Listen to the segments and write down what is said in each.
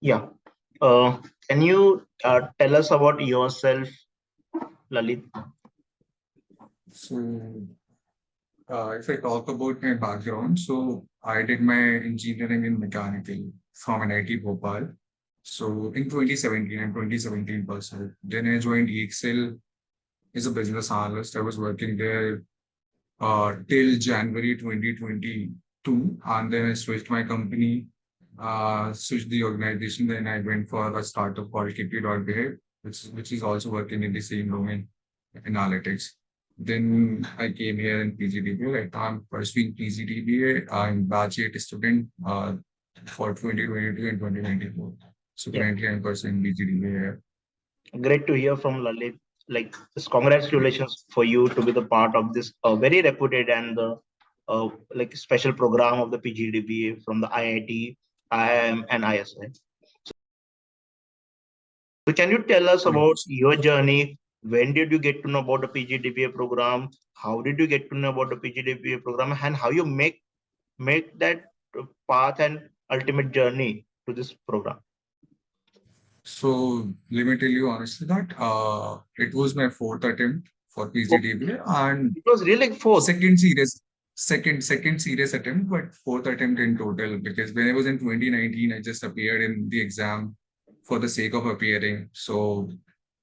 Yeah. Can you tell us about yourself, Lalit? So, if I talk about my background, so I did my engineering in mechanical from an IT Bhopal. So in 2017, I'm 2017 person. Then I joined EXL as a business analyst. I was working there till January 2022, and then I switched my company, switched the organization. Then I went for a startup called KP.Behave, which is also working in the same domain, analytics. Then I came here in PGDBA. Right now I'm pursuing PGDBA. I'm batch 8 student for 2022 and 2024. So Yeah. currently I'm pursuing PGDBA here. Great to hear from Lalit. Like, just congratulations for you to be the part of this very reputed and like special program of the PGDBA from the IIT, IIM, and ISI. So, can you tell us Thank about you. your journey? When did you get to know about the PGDBA program? How did you get to know about the PGDBA program, and how you make that path and ultimate journey to this program? So let me tell you honestly that it was my fourth attempt for PGDBA and It was really fourth. second serious second serious attempt, but fourth attempt in total because when I was in 2019, I just appeared in the exam for the sake of appearing. So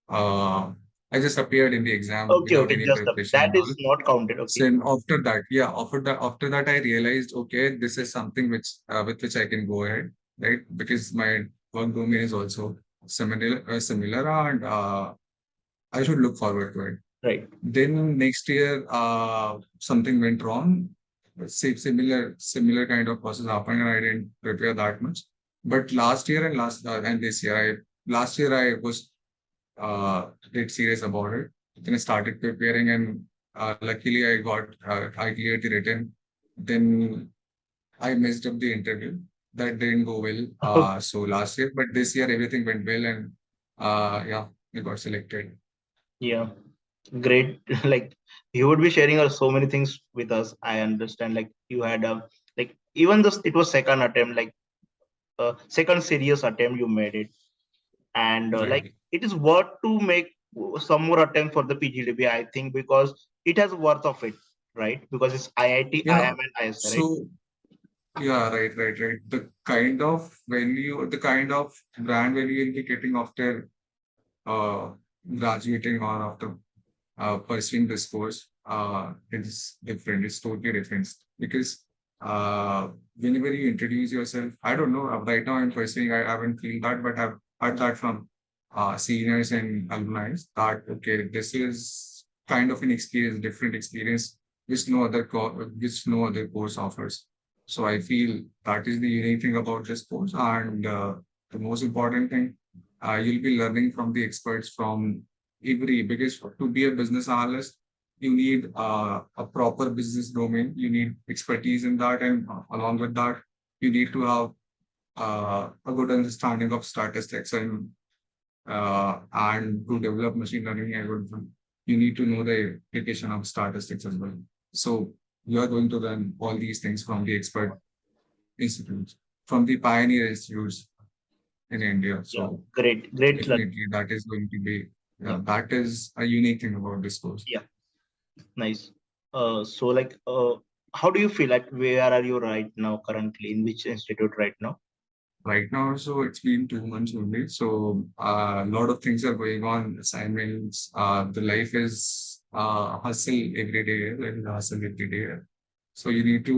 I just appeared in the exam Okay, without okay, any just preparation that and all. is not counted. So Okay, and after that, yeah, after that, I realized, okay, this is something which with which I can go ahead, right? Because my work domain is also similar, and I should look forward to it. right. Then next year, something went wrong. Similar kind of process happened, and I didn't prepare that much. But last year and this year, last year I was dead serious about it. Then I started preparing, and luckily I cleared the written. Then I messed up the interview. That didn't go well. So last year, but this year everything went well, and yeah, I got selected. Yeah, great. Like, you would be sharing so many things with us. I understand. Like, you had like, even this, it was second attempt, like second serious attempt you made it, and like, Right. it is worth to make some more attempt for the PGDB, I think, because it has worth of it, right? Because it's IIT, Yeah. IIM, and ISI, right? So yeah, right. The kind of brand value you'll be getting after uh, graduating or after pursuing this course is different. It's totally different because whenever you introduce yourself, I don't know. Right now, I'm pursuing. I haven't feel that, but I've heard that from seniors and alumni that okay, this is kind of an experience, different experience, which no other course offers. So I feel that is the unique thing about this course, and the most important thing, you'll be learning from the experts from every because to be a business analyst, you need a proper business domain. You need expertise in that, and along with that, you need to have a good understanding of statistics and to develop machine learning algorithm. You need to know the application of statistics as well. So you are going to learn all these things from the expert institutes, from the pioneer institutes in India. Yeah, So great. definitely that is going to be Yeah, that is a unique thing about this course. yeah, nice. So like, how do you feel? Like, where are you right now? Currently, in which institute right now? Right now, so it's been 2 months only. So a lot of things are going on, assignments. The life is hustle every day, like hustle every day. So you need to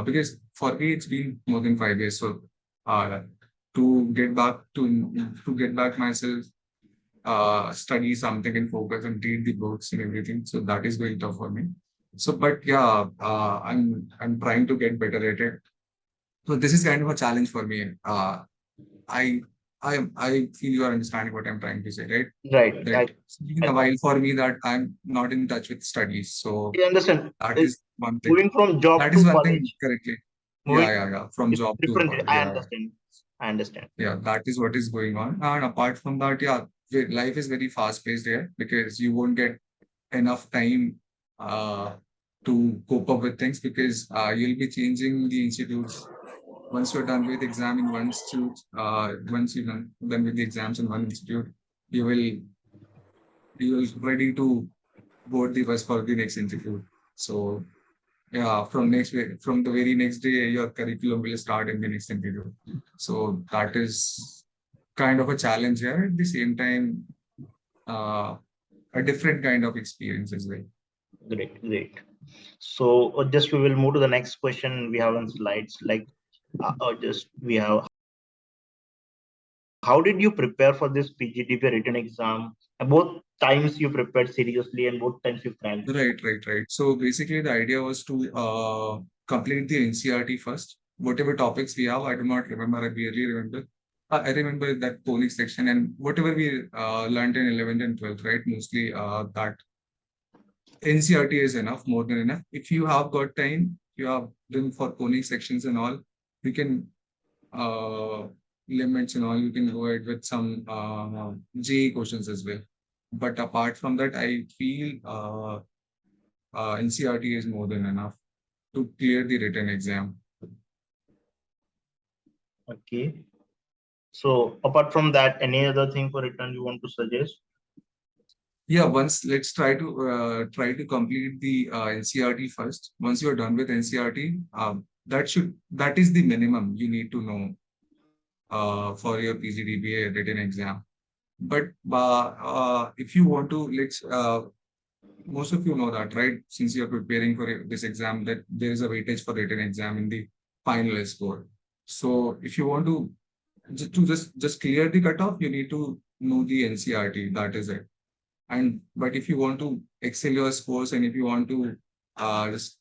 because for me it's been more than 5 years. So uh, to get back myself, study something and focus and read the books and everything. So that is very tough for me. So, but yeah, I'm trying to get better at it. So this is kind of a challenge for me. I I feel you are understanding what I'm trying to say, right? Right. That it's been I, a while for me that I'm not in touch with studies. So I understand. that It's is one thing. moving from job That to is one thing college. correctly. Moving, Yeah. From it's job to different. college. I Yeah. understand. I understand. Yeah, that is what is going on. And apart from that, yeah, life is very fast paced here because you won't get enough time to cope up with things because you'll be changing the institutes Once you're done with exam in one institute, once you're done with the exams in one institute, you will you will ready to board the bus for the next institute. So yeah, from the very next day, your curriculum will start in the next institute. So that is kind of a challenge here. At the same time, uh, a different kind of experience as well. Great, great. So just we will move to the next question we have on slides. Like, just we have, how did you prepare for this PGDP written exam? Both times you prepared seriously and both times you cracked. Right. So basically, the idea was to complete the NCRT first. Whatever topics we have, I do not remember. I barely remember. I remember that Polish section and whatever we learned in 11th and 12th, right? Mostly that NCRT is enough, more than enough. If you have got time, you have done for conic sections and all, you can uh, limits and all, you can go ahead with some JE questions as well. But apart from that, I feel NCRT is more than enough to clear the written exam. Okay. So apart from that, any other thing for return you want to suggest? Yeah, once let's try to complete the NCRT first. Once you're done with NCRT, that is the minimum you need to know for your PGDBA written exam. But if you want to, most of you know that, right? Since you're preparing for this exam, that there is a weightage for written exam in the final score. So if you want to just clear the cutoff, you need to know the NCRT. That is it. And but if you want to excel your scores and if you want to just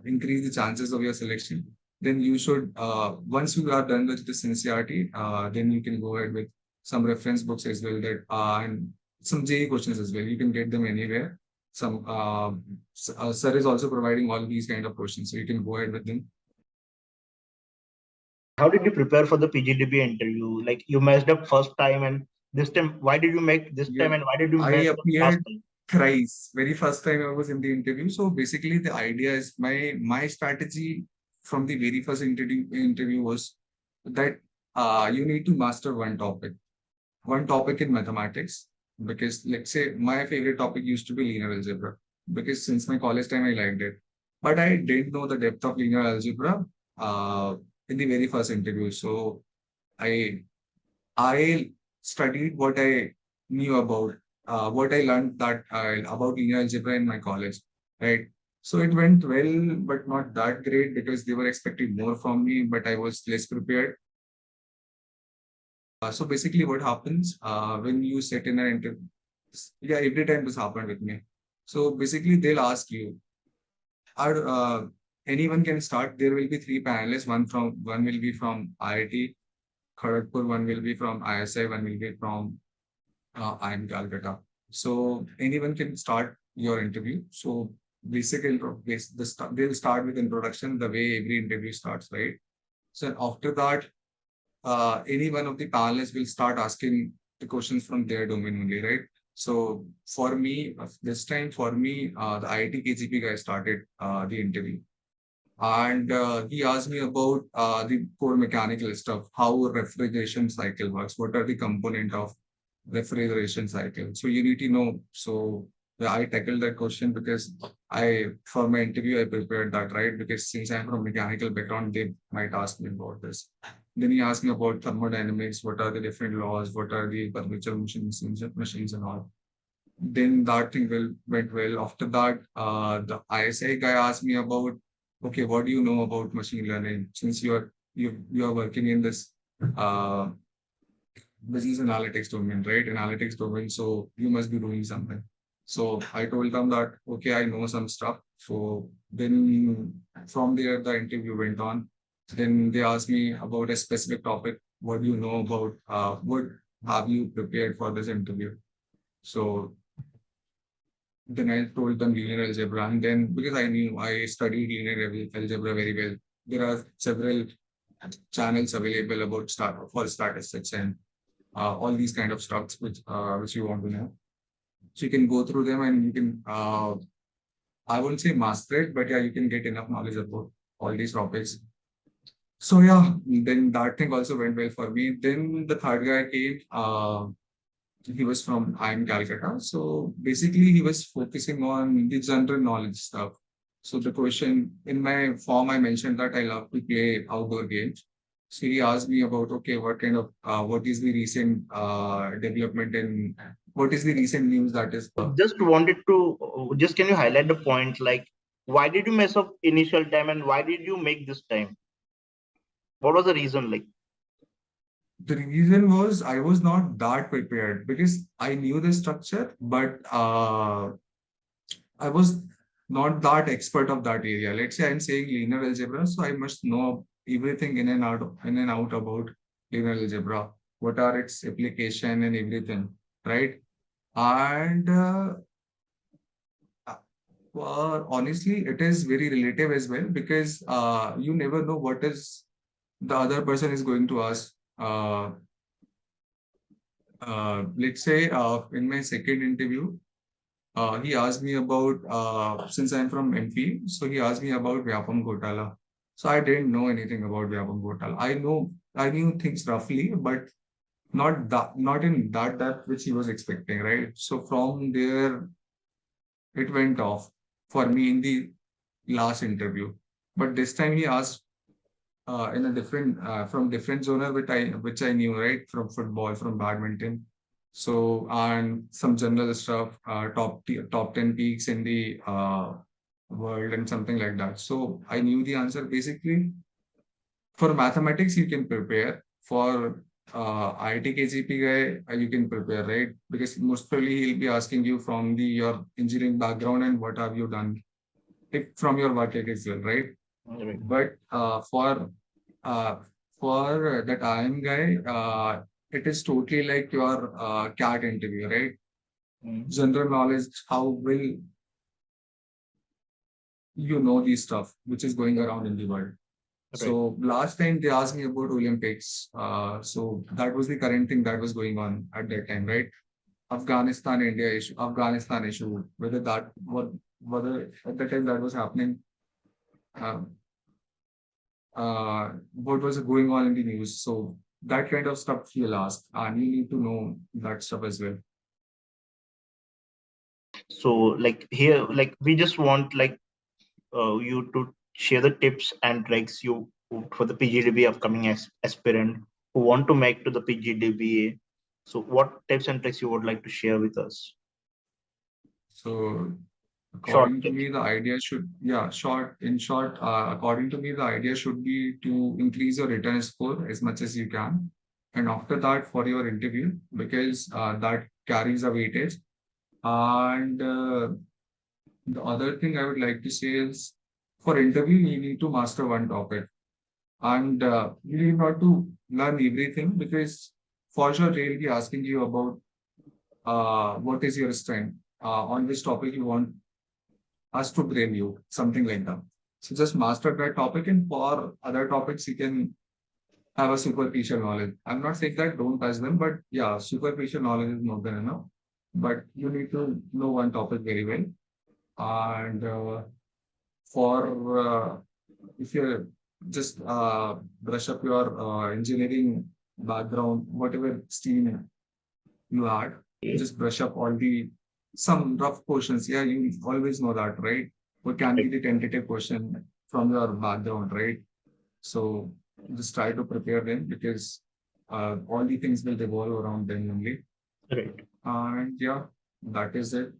increase the chances of your selection, then you should once you are done with this NCRT, then you can go ahead with some reference books as well that and some JE questions as well. You can get them anywhere. Some sir is also providing all these kind of questions, so you can go ahead with them. How did you prepare for the PGDP interview? Like you messed up first time and this time, why did you make this Yeah, time and why did you I mess up last appeared time? thrice. Very first time I was in the interview. So basically, the idea is my strategy from the very first interview was that you need to master one topic in mathematics. Because let's say my favorite topic used to be linear algebra. Because since my college time I liked it, but I didn't know the depth of linear algebra uh, in the very first interview. So I I studied what I knew what I learned that about linear algebra in my college, right? So it went well, but not that great because they were expecting more from me, but I was less prepared. So basically, what happens when you sit in an interview? Yeah, every time this happened with me. So basically, they'll ask you, are anyone can start? There will be three panelists. One will be from IIT Kharagpur, one will be from ISI, one will be from I'm Calcutta. So anyone can start your interview. So they'll start with introduction, the way every interview starts, right? So after that, any one of the panelists will start asking the questions from their domain only, right? So for me, this time for me, the IIT KGP guy started the interview and he asked me about the core mechanical stuff, how a refrigeration cycle works, what are the component of refrigeration cycle. So you need to know. So yeah, I tackled that question because for my interview, I prepared that, right? Because since I'm from mechanical background, they might ask me about this. Then he asked me about thermodynamics, what are the different laws, what are the virtual machines and all. Then that thing went well. After that, the ISI guy asked me about, okay, what do you know about machine learning? Since you are working in this uh, business analytics domain, right? Analytics domain, so you must be doing something. So I told them that okay, I know some stuff. So then from there, the interview went on. Then they asked me about a specific topic. What do you know about? What have you prepared for this interview? So then I told them linear algebra, and then because I knew I studied linear algebra very well, there are several channels available about for statistics and all these kind of stuff which you want to know. So you can go through them and you can I wouldn't say master it, but yeah, you can get enough knowledge about all these topics. So yeah, then that thing also went well for me. Then the third guy came. He was from IIM Calcutta. So basically, he was focusing on the general knowledge stuff. So the question in my form, I mentioned that I love to play outdoor games. So he asked me about, okay, what is the recent development in, what is the recent news that is. Just wanted to just can you highlight the point like why did you mess up initial time and why did you make this time? What was the reason like? The reason was I was not that prepared because I knew the structure, but I was not that expert of that area. Let's say I'm saying linear algebra, so I must know everything in and out about linear algebra. What are its application and everything, right? And honestly, it is very relative as well because you never know what is the other person is going to ask. Let's say in my second interview, he asked me about, since I'm from MP, so he asked me about Vyapam Gotala. So I didn't know anything about Vyapam Gotala. I knew things roughly, but not in that depth which he was expecting, right? So from there, it went off for me in the last interview. But this time he asked in a different from different genre which I knew, right, from football, from badminton, so and some general stuff, top 10 peaks in the world and something like that. So I knew the answer. Basically, for mathematics you can prepare, for IIT guy you can prepare, right, because most probably he'll be asking you from the your engineering background and what have you done, like, from your work as well, right? Right. But uh, for that IM guy, it is totally like your CAT interview, right? Mm. General knowledge, how will you know these stuff which is going around in the world. Right. So last time they asked me about Olympics. So that was the current thing that was going on at that time, right? Afghanistan issue, whether at the time that was happening, uh, what was going on in the news. So that kind of stuff he'll ask, and you need to know that stuff as well. So like here like we just want like you to share the tips and tricks you for the PGDB upcoming aspirant who want to make to the PGDBA. So what tips and tricks you would like to share with us? So Short according to tips. me, the idea should, yeah, in short, according to me, the idea should be to increase your written score as much as you can. And after that, for your interview, because that carries a weightage. And the other thing I would like to say is for interview, you need to master one topic. And you need not to learn everything because for sure they'll be asking you about what is your strength, on which topic you want us to train you, something like that. So just master that topic, and for other topics, you can have a superficial knowledge. I'm not saying that don't touch them, but yeah, superficial knowledge is more than enough. But you need to know one topic very well. And for if you just brush up your engineering background, whatever stream you had, Okay. just brush up all the some rough questions. Yeah, you always know that, right? What can be Right. the tentative question from your background, right? So just try to prepare them because all the things will revolve around them only. Right. And yeah, that is it.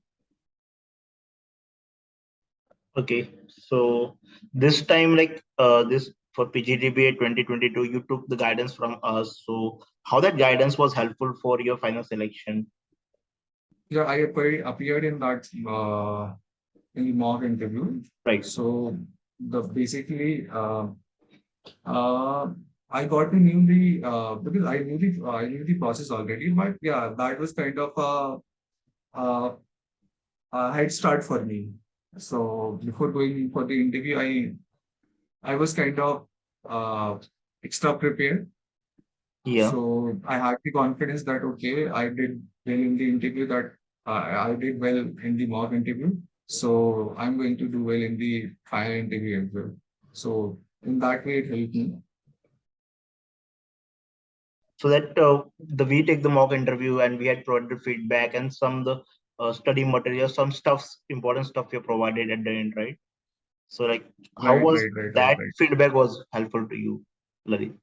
Okay. So this time like this for PGDBA 2022 you took the guidance from us. So how that guidance was helpful for your final selection? Yeah, I appeared in that in the mock interview. Right. So the basically uh, I got to knew the because I knew the process already, but yeah, that was kind of a, a head start for me. So before going for the interview, I was kind of uh, extra prepared. Yeah. So I had the confidence that okay, I did well in the interview, that I did well in the mock interview. So I'm going to do well in the final interview as well. So in that way, it helped me. so that the we take the mock interview and we had provided feedback and some the study material, some stuffs, important stuff we provided at the end, right? So like, how Right, was right, right, right, that right. feedback was helpful to you, Lalit?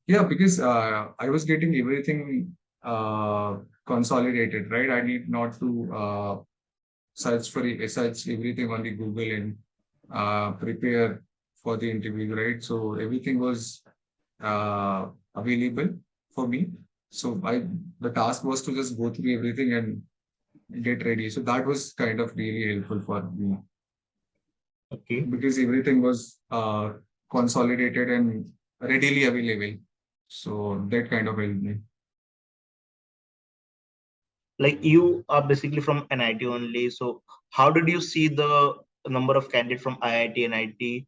Yeah, because I was getting everything consolidated, right? I need not to search everything on the Google and prepare for the interview, right? So everything was available for me. So the task was to just go through everything and get ready. So that was kind of really helpful for me Okay. because everything was consolidated and readily available. So that kind of helped me. Like you are basically from NIT only, so how did you see the number of candidates from IIT, NIT,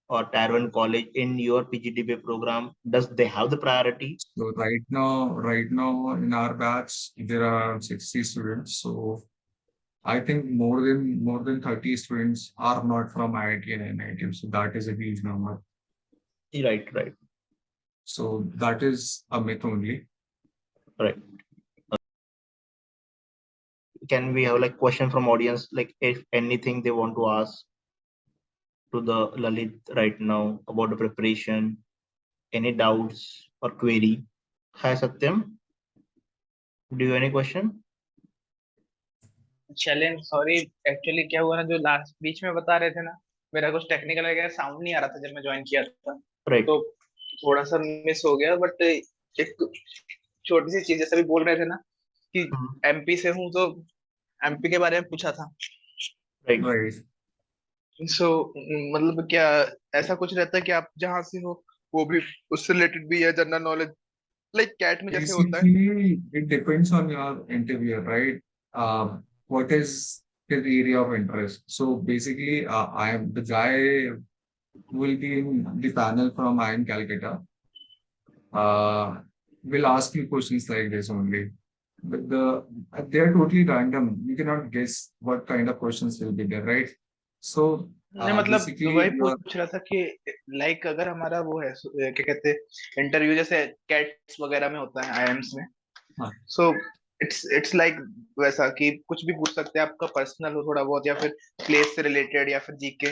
or Tier 1 college in your PGDBA program? Does they have the priority? So right now in our batch, there are 60 students. So I think more than 30 students are not from IIT and NIT. So that is a huge number. Right, right, So that is a myth only. right. Can we have like question from audience, like if anything they want to ask to the Lalit right now about the preparation, any doubts or query? Hi Satyam, do you have any question? चलें sorry actually क्या हुआ ना जो last बीच में बता रहे थे ना मेरा कुछ टेक्निकल वगैरह साउंड नहीं आ रहा था जब मैं ज्वाइन किया था Right. तो थोड़ा सा मिस हो गया बट एक छोटी सी चीज जैसे भी बोल रहे थे ना कि Mhm. एमपी से हूँ तो एमपी के बारे में पूछा था Right. Right. सो मतलब क्या ऐसा कुछ रहता है कि आप जहाँ से हो वो भी उससे रिलेटेड भी है जनरल नॉलेज लाइक कैट में जैसे होता है Basically, it depends on your interviewer, right? What is his area of interest? So basically, I am the guy who will be in the panel from IIM Calcutta. Uh, will ask you questions like this only. But they are totally random. You cannot guess what kind of questions will be there, right? So नहीं मतलब basically, वही you are पूछ रहा था कि like अगर हमारा वो है क्या कहते हैं इंटरव्यू जैसे कैट्स वगैरह में होता है आईएम्स में huh, सो इट्स लाइक वैसा कि कुछ भी पूछ सकते हैं आपका पर्सनल हो थोड़ा बहुत या फिर प्लेस से रिलेटेड या फिर GK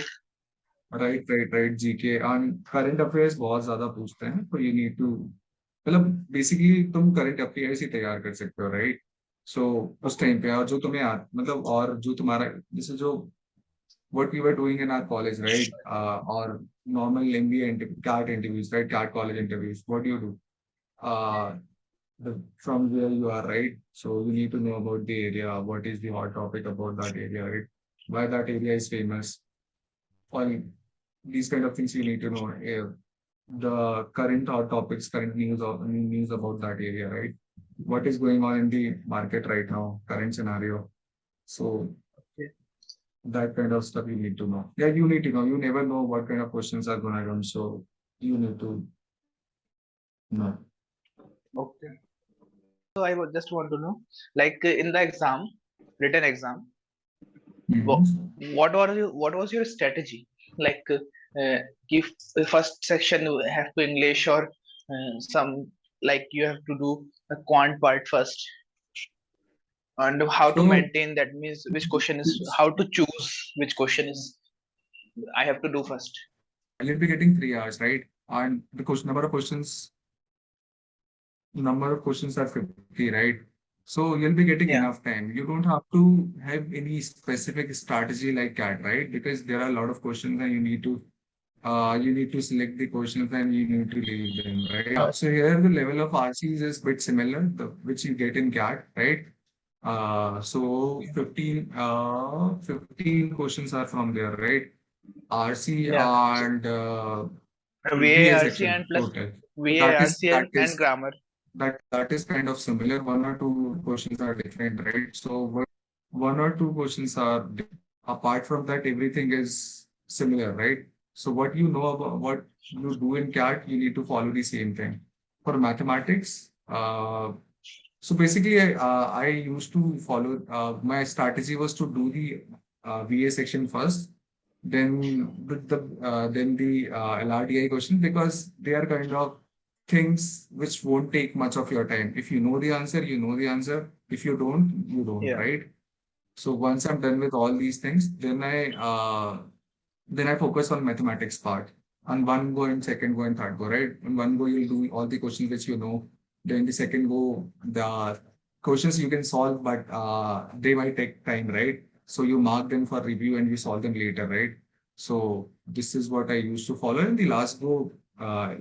right GK on current affairs बहुत ज्यादा पूछते हैं तो यू नीड टू मतलब बेसिकली तुम करंट अफेयर्स ही तैयार कर सकते हो राइट सो उस टाइम पे और जो तुम्हें मतलब और जो तुम्हारा जैसे जो what we were doing in our college right or normal MBA CAT interviews right CAT college interviews what do you do uh, from where you are right so you need to know about the area what is the hot topic about that area right why that area is famous or these kind of things you need to know. The current hot topics, current news about that area, right? What is going on in the market right now, current scenario. So that kind of stuff you need to know. Yeah, you need to know. You never know what kind of questions are gonna come. So you need to know. Okay so I just want to know like in the exam written exam Mhm. what was your strategy like if the first section you have to english or some like you have to do a quant part first and how to So maintain that means which question is how to choose which question is I have to do first I'll be getting 3 hours, right? And the question number of questions are 50, right? So you'll be getting yeah enough time. You don't have to have any specific strategy like that, right? Because there are a lot of questions and you need to select the questions and you need to leave them, right? So here the level of RCs is bit similar, which you get in CAT, right? So yeah 15 questions are from there, right? RC yeah and VA varc section and plus total. So that varc is that and is grammar that is kind of similar. One or two questions are different, right? So one or two questions are apart from that, everything is similar, right? So what you know about what you do in CAT, you need to follow the same thing. For mathematics, so basically, I used to follow. My strategy was to do the VA section first, then the LRDI question because they are kind of things which won't take much of your time. If you know the answer, you know the answer. If you don't, you don't, Yeah. right? So once I'm done with all these things, then I focus on mathematics part. On one go and second go and third go, right? In one go, you'll do all the questions which you know. Then the second go, the questions you can solve, but they might take time, right? So you mark them for review and you solve them later, right? So this is what I used to follow. In the last go,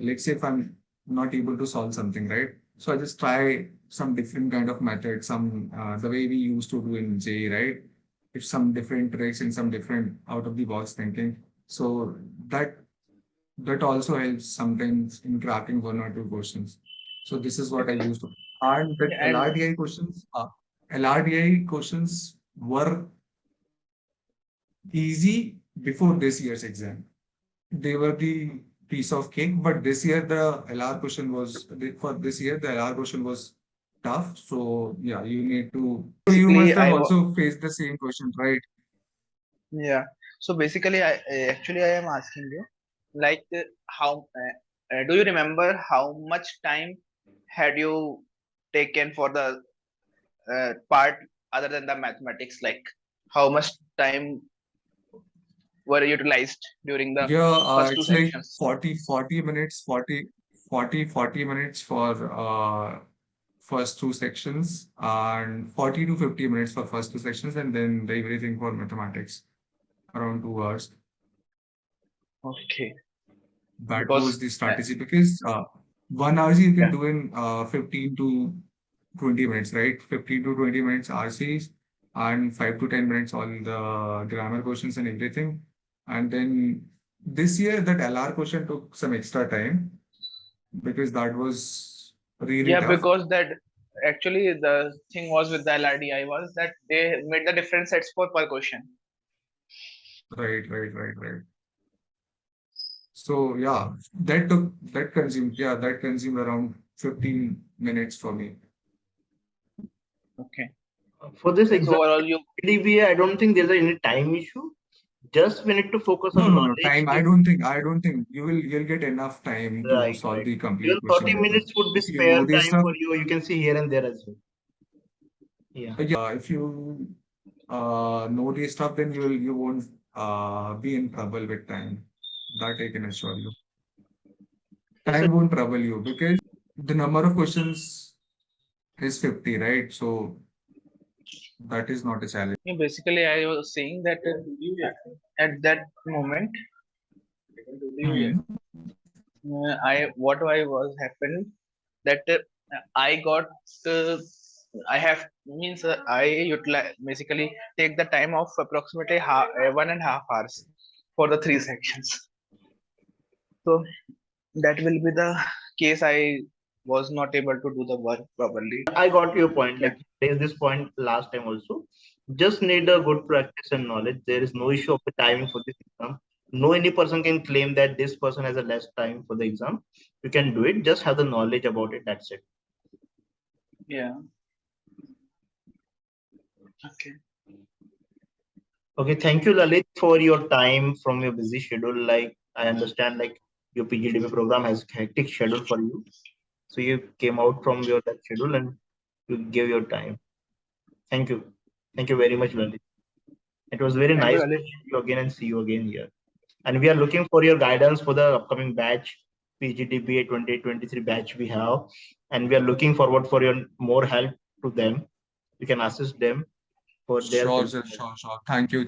let's say if I'm not able to solve something, right? So I just try some different kind of method, some the way we used to do in J, right? If some different tricks and some different out of the box thinking. So that that also helps sometimes in cracking one or two questions. So this is what I used to. And that Yeah, and LRDI questions were easy before this year's exam. They were the piece of cake, but this year the LR question was for this year the LR question was tough. So yeah, you need to. So you basically must have also faced the same question, right? yeah. So basically, I am asking you, like, how do you remember how much time had you taken for the part other than the mathematics? Like, how much time were utilized during the Yeah, first two it's like sections? 40 minutes, 40 minutes for first two sections and 40 to 50 minutes for first two sections and then the everything for mathematics around 2 hours. Okay, That was because the strategy because 1 hour you can yeah, do in 15 to 20 minutes, right? 15 to 20 minutes RCs and 5 to 10 minutes all the grammar questions and everything. And then this year that LR question took some extra time because that was really yeah, tough. because that actually the thing was with the LRDI was that they made the different sets for per question. Right. So yeah, that consumed around 15 minutes for me. Okay, For this so exam, overall you PGDBA, I don't think there's any time issue. Just we need to focus No, on no, no. knowledge. Time. I don't think you'll get enough time to Right, solve right. the Even complete question 30 paper. minutes would be If you spare know this time stuff, for you. You can see here and there as well. Yeah. if you know this stuff, then you won't be in trouble with time. That I can assure you. Yes, sir. Time won't trouble you because the number of questions is 50, right? So that is not a challenge. yeah, basically I was saying that at that moment Hmm. I what I was happened that I got uh, I have means I utilize basically take the time of approximately 1.5 hours for the three sections. So that will be the case. I was not able to do the work properly. I got your point. Yeah, Like you raised this point last time also. Just need a good practice and knowledge. There is no issue of the timing for this exam. No any person can claim that this person has a less time for the exam. You can do it. Just have the knowledge about it. That's it. yeah. Okay. Okay. Thank you, Lalit, for your time from your busy schedule. Like I understand, like your PGDB program has hectic schedule for you. So you came out from your that schedule and you gave your time. Thank you. Thank you very much, Lalit. It was very Thank you, nice to Lalit. meet you again and see you again here. And we are looking for your guidance for the upcoming batch, PGDBA 2023 batch we have. And we are looking forward for your more help to them. You can assist them for their Sure, future. sir, sure. Thank you.